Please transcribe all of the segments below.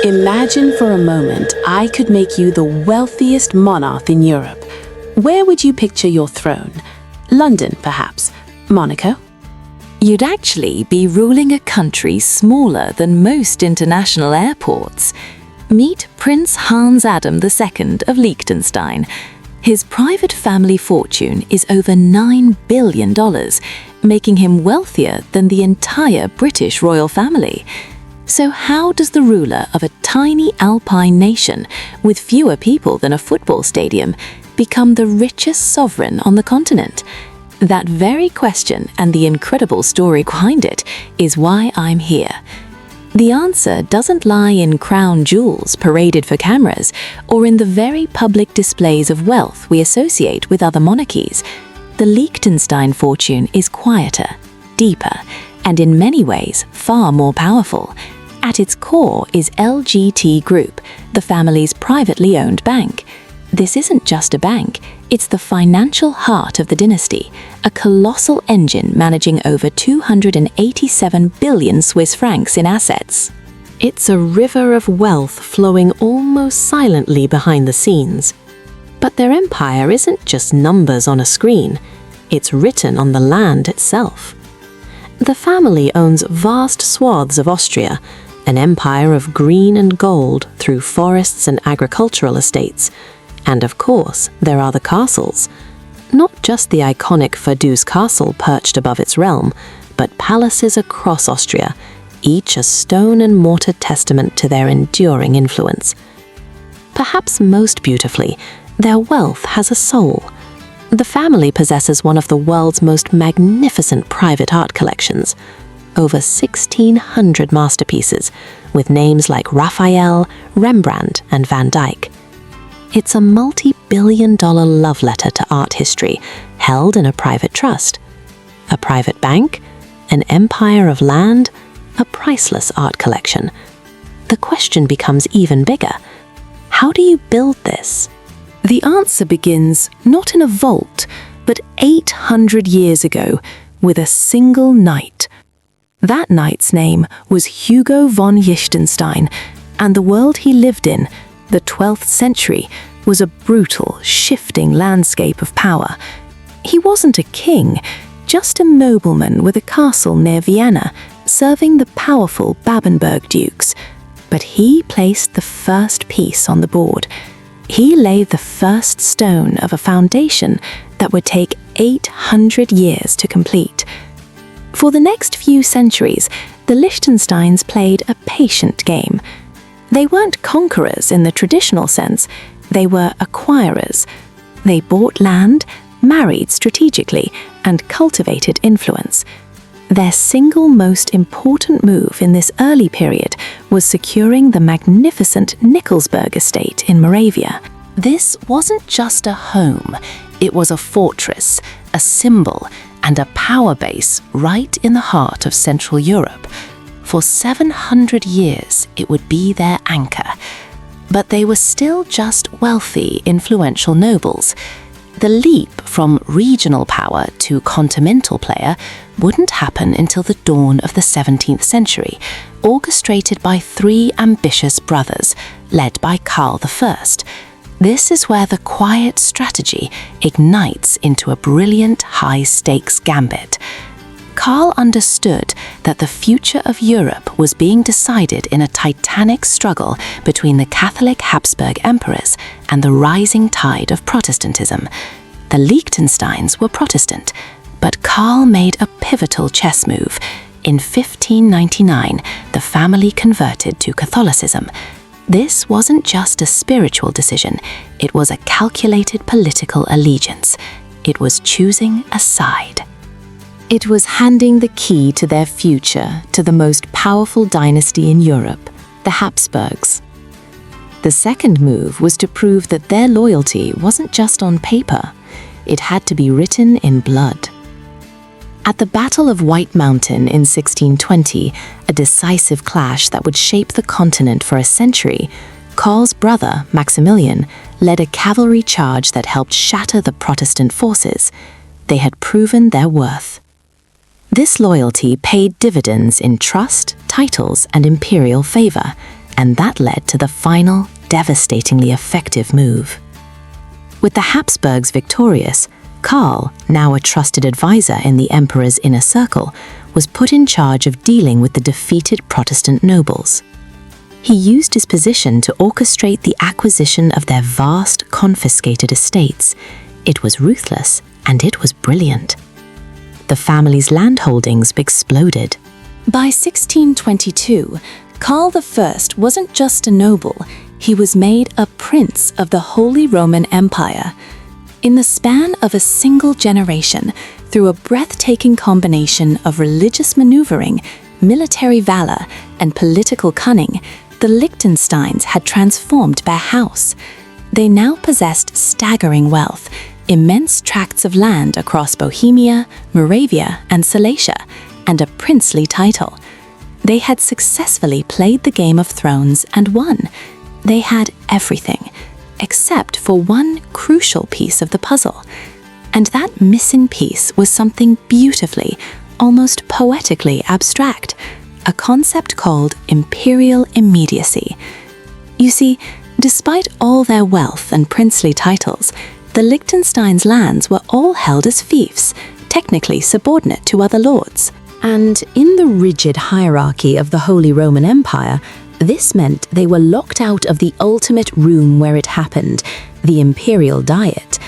Imagine for a moment I could make you the wealthiest monarch in Europe. Where would you picture your throne? London, perhaps? Monaco? You'd actually be ruling a country smaller than most international airports. Meet Prince Hans Adam II of Liechtenstein. His private family fortune is over $9 billion, making him wealthier than the entire British royal family. So how does the ruler of a tiny alpine nation with fewer people than a football stadium become the richest sovereign on the continent? That very question and the incredible story behind it is why I'm here. The answer doesn't lie in crown jewels paraded for cameras or in the very public displays of wealth we associate with other monarchies. The Liechtenstein fortune is quieter, deeper, and in many ways far more powerful. At its core is LGT Group, the family's privately owned bank. This isn't just a bank, it's the financial heart of the dynasty, a colossal engine managing over 287 billion Swiss francs in assets. It's a river of wealth flowing almost silently behind the scenes. But their empire isn't just numbers on a screen, it's written on the land itself. The family owns vast swaths of Austria, an empire of green and gold through forests and agricultural estates. And of course, there are the castles. Not just the iconic Vaduz castle perched above its realm, but palaces across Austria, each a stone and mortar testament to their enduring influence. Perhaps most beautifully, their wealth has a soul. The family possesses one of the world's most magnificent private art collections, over 1,600 masterpieces, with names like Raphael, Rembrandt, and Van Dyck. It's a multi-billion-dollar love letter to art history, held in a private trust. A private bank, an empire of land, a priceless art collection. The question becomes even bigger. How do you build this? The answer begins not in a vault, but 800 years ago, with a single knight. That knight's name was Hugo von Liechtenstein, and the world he lived in, the 12th century, was a brutal, shifting landscape of power. He wasn't a king, just a nobleman with a castle near Vienna, serving the powerful Babenberg dukes. But he placed the first piece on the board. He laid the first stone of a foundation that would take 800 years to complete. For the next few centuries, the Liechtensteins played a patient game. They weren't conquerors in the traditional sense, they were acquirers. They bought land, married strategically, and cultivated influence. Their single most important move in this early period was securing the magnificent Nikolsburg estate in Moravia. This wasn't just a home, it was a fortress, a symbol, and a power base right in the heart of Central Europe. For 700 years, it would be their anchor. But they were still just wealthy, influential nobles. The leap from regional power to continental player wouldn't happen until the dawn of the 17th century, orchestrated by three ambitious brothers, led by Karl I. This is where the quiet strategy ignites into a brilliant high-stakes gambit. Karl understood that the future of Europe was being decided in a titanic struggle between the Catholic Habsburg emperors and the rising tide of Protestantism. The Liechtensteins were Protestant, but Karl made a pivotal chess move. In 1599, the family converted to Catholicism. This wasn't just a spiritual decision, it was a calculated political allegiance. It was choosing a side. It was handing the key to their future to the most powerful dynasty in Europe, the Habsburgs. The second move was to prove that their loyalty wasn't just on paper, it had to be written in blood. At the Battle of White Mountain in 1620, a decisive clash that would shape the continent for a century, Karl's brother, Maximilian, led a cavalry charge that helped shatter the Protestant forces. They had proven their worth. This loyalty paid dividends in trust, titles, and imperial favor, and that led to the final, devastatingly effective move. With the Habsburgs victorious, Karl, now a trusted advisor in the emperor's inner circle, was put in charge of dealing with the defeated Protestant nobles. He used his position to orchestrate the acquisition of their vast, confiscated estates. It was ruthless, and it was brilliant. The family's landholdings exploded. By 1622, Karl I wasn't just a noble, he was made a prince of the Holy Roman Empire. In the span of a single generation, through a breathtaking combination of religious maneuvering, military valor, and political cunning, the Liechtensteins had transformed their house. They now possessed staggering wealth, immense tracts of land across Bohemia, Moravia, and Silesia, and a princely title. They had successfully played the Game of Thrones and won. They had everything, except for one crucial piece of the puzzle. And that missing piece was something beautifully, almost poetically abstract, a concept called imperial immediacy. You see, despite all their wealth and princely titles, the Liechtenstein's lands were all held as fiefs, technically subordinate to other lords. And in the rigid hierarchy of the Holy Roman Empire, this meant they were locked out of the ultimate room where it happened, the imperial diet.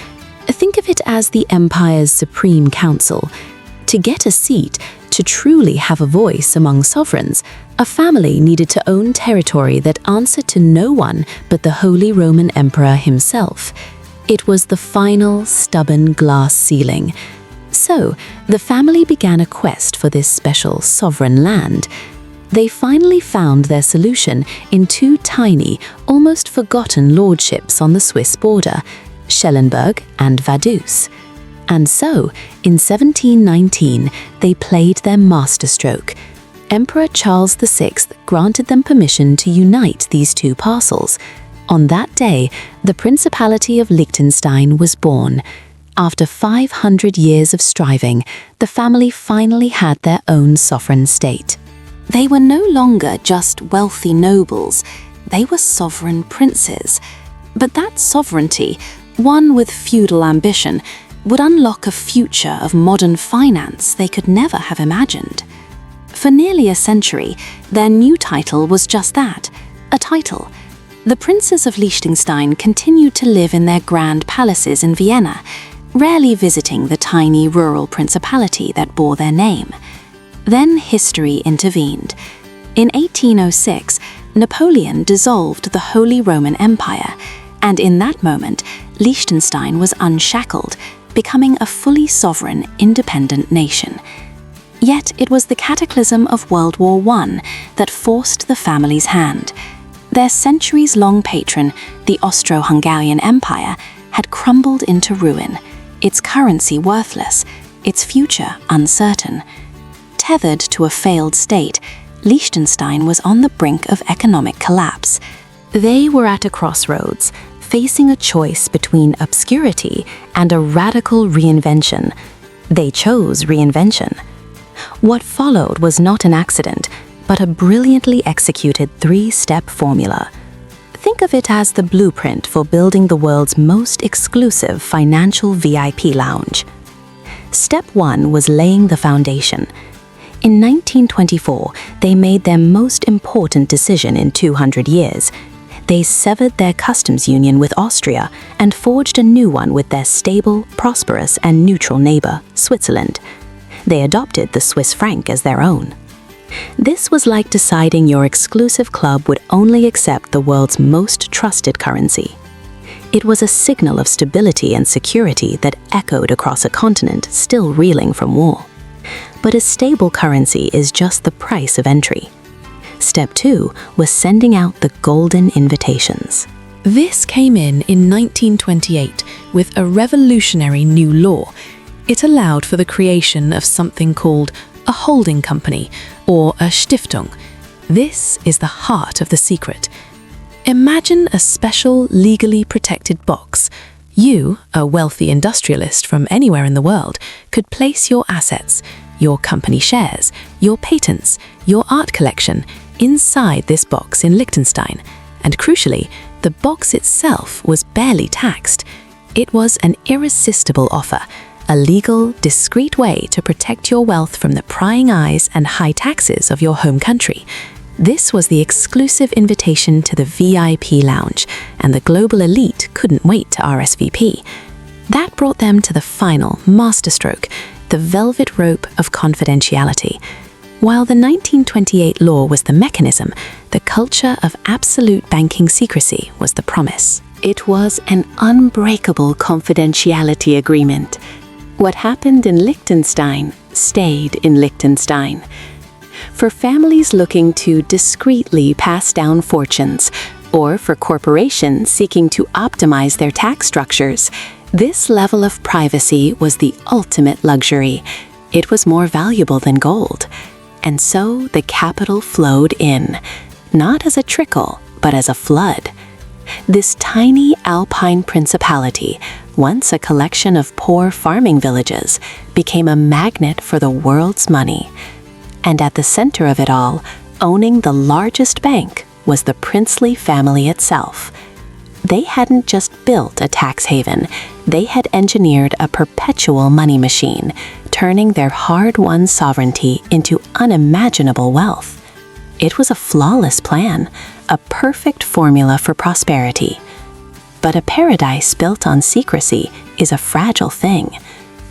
Think of it as the empire's supreme council. To get a seat, to truly have a voice among sovereigns, a family needed to own territory that answered to no one but the Holy Roman Emperor himself. It was the final, stubborn glass ceiling. So, the family began a quest for this special sovereign land. They finally found their solution in two tiny, almost forgotten lordships on the Swiss border, Schellenberg and Vaduz. And so, in 1719, they played their masterstroke. Emperor Charles VI granted them permission to unite these two parcels. On that day, the Principality of Liechtenstein was born. After 500 years of striving, the family finally had their own sovereign state. They were no longer just wealthy nobles, they were sovereign princes. But that sovereignty, one with feudal ambition, would unlock a future of modern finance they could never have imagined. For nearly a century, their new title was just that, a title. The princes of Liechtenstein continued to live in their grand palaces in Vienna, rarely visiting the tiny rural principality that bore their name. Then history intervened. In 1806, Napoleon dissolved the Holy Roman Empire, and in that moment, Liechtenstein was unshackled, becoming a fully sovereign, independent nation. Yet it was the cataclysm of World War I that forced the family's hand. Their centuries-long patron, the Austro-Hungarian Empire, had crumbled into ruin, its currency worthless, its future uncertain. Tethered to a failed state, Liechtenstein was on the brink of economic collapse. They were at a crossroads, facing a choice between obscurity and a radical reinvention. They chose reinvention. What followed was not an accident, but a brilliantly executed three-step formula. Think of it as the blueprint for building the world's most exclusive financial VIP lounge. Step 1 was laying the foundation. In 1924, they made their most important decision in 200 years. They severed their customs union with Austria and forged a new one with their stable, prosperous, and neutral neighbor, Switzerland. They adopted the Swiss franc as their own. This was like deciding your exclusive club would only accept the world's most trusted currency. It was a signal of stability and security that echoed across a continent still reeling from war. But a stable currency is just the price of entry. Step 2 was sending out the golden invitations. This came in 1928 with a revolutionary new law. It allowed for the creation of something called a holding company, or a Stiftung. This is the heart of the secret. Imagine a special, legally protected box. You, a wealthy industrialist from anywhere in the world, could place your assets, your company shares, your patents, your art collection, inside this box in Liechtenstein, and crucially, the box itself was barely taxed. It was an irresistible offer, a legal, discreet way to protect your wealth from the prying eyes and high taxes of your home country. This was the exclusive invitation to the VIP lounge, and the global elite couldn't wait to RSVP. That brought them to the final masterstroke, the velvet rope of confidentiality. While the 1928 law was the mechanism, the culture of absolute banking secrecy was the promise. It was an unbreakable confidentiality agreement. What happened in Liechtenstein stayed in Liechtenstein. For families looking to discreetly pass down fortunes, or for corporations seeking to optimize their tax structures, this level of privacy was the ultimate luxury. It was more valuable than gold. And so the capital flowed in, not as a trickle, but as a flood. This tiny alpine principality, once a collection of poor farming villages, became a magnet for the world's money. And at the center of it all, owning the largest bank, was the princely family itself. They hadn't just built a tax haven, they had engineered a perpetual money machine, turning their hard-won sovereignty into unimaginable wealth. It was a flawless plan, a perfect formula for prosperity. But a paradise built on secrecy is a fragile thing,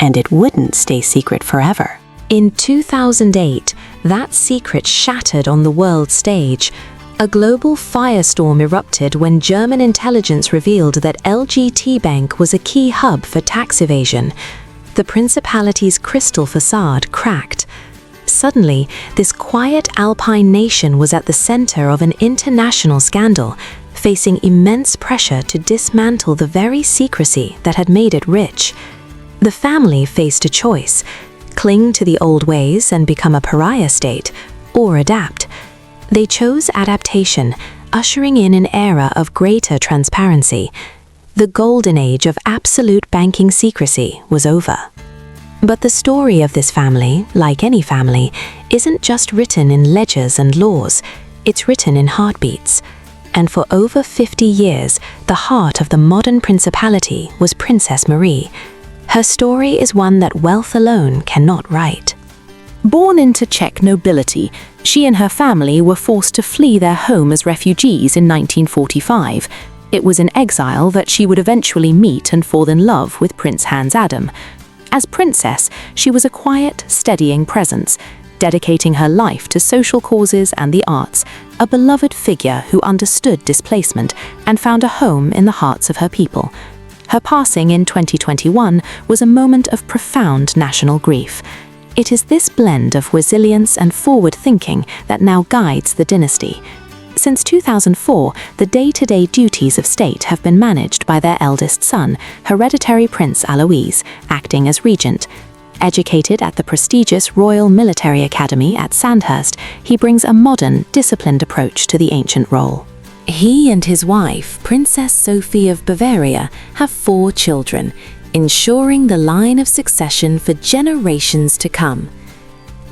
and it wouldn't stay secret forever. In 2008, that secret shattered on the world stage. A global firestorm erupted when German intelligence revealed that LGT Bank was a key hub for tax evasion. The Principality's crystal facade cracked. Suddenly, this quiet alpine nation was at the center of an international scandal, facing immense pressure to dismantle the very secrecy that had made it rich. The family faced a choice: cling to the old ways and become a pariah state, or adapt. They chose adaptation, ushering in an era of greater transparency. The golden age of absolute banking secrecy was over. But the story of this family, like any family, isn't just written in ledgers and laws, it's written in heartbeats. And for over 50 years, the heart of the modern principality was Princess Marie. Her story is one that wealth alone cannot write. Born into Czech nobility, she and her family were forced to flee their home as refugees in 1945. It was in exile that she would eventually meet and fall in love with Prince Hans Adam. As princess, she was a quiet, steadying presence, dedicating her life to social causes and the arts, a beloved figure who understood displacement and found a home in the hearts of her people. Her passing in 2021 was a moment of profound national grief. It is this blend of resilience and forward thinking that now guides the dynasty. Since 2004, the day-to-day duties of state have been managed by their eldest son, hereditary Prince Alois, acting as regent. Educated at the prestigious Royal Military Academy at Sandhurst, he brings a modern, disciplined approach to the ancient role. He and his wife, Princess Sophie of Bavaria, have 4 children, ensuring the line of succession for generations to come.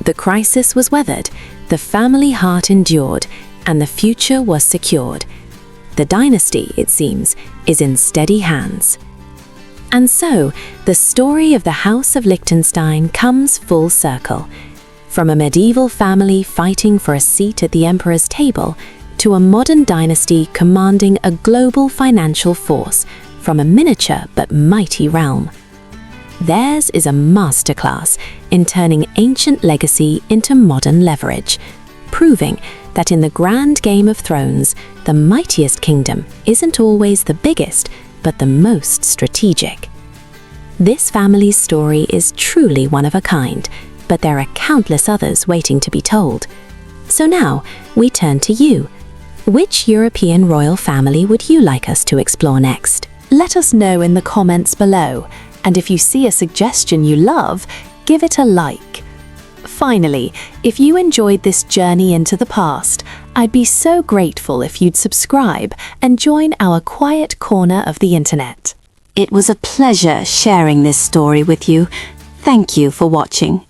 The crisis was weathered, the family heart endured, and the future was secured. The dynasty, it seems, is in steady hands. And so, the story of the House of Liechtenstein comes full circle. From a medieval family fighting for a seat at the emperor's table, to a modern dynasty commanding a global financial force, from a miniature but mighty realm. Theirs is a masterclass in turning ancient legacy into modern leverage, proving that in the grand game of thrones, the mightiest kingdom isn't always the biggest, but the most strategic. This family's story is truly one of a kind, but there are countless others waiting to be told. So now, we turn to you. Which European royal family would you like us to explore next? Let us know in the comments below, and if you see a suggestion you love, give it a like. Finally, if you enjoyed this journey into the past, I'd be so grateful if you'd subscribe and join our quiet corner of the internet. It was a pleasure sharing this story with you. Thank you for watching.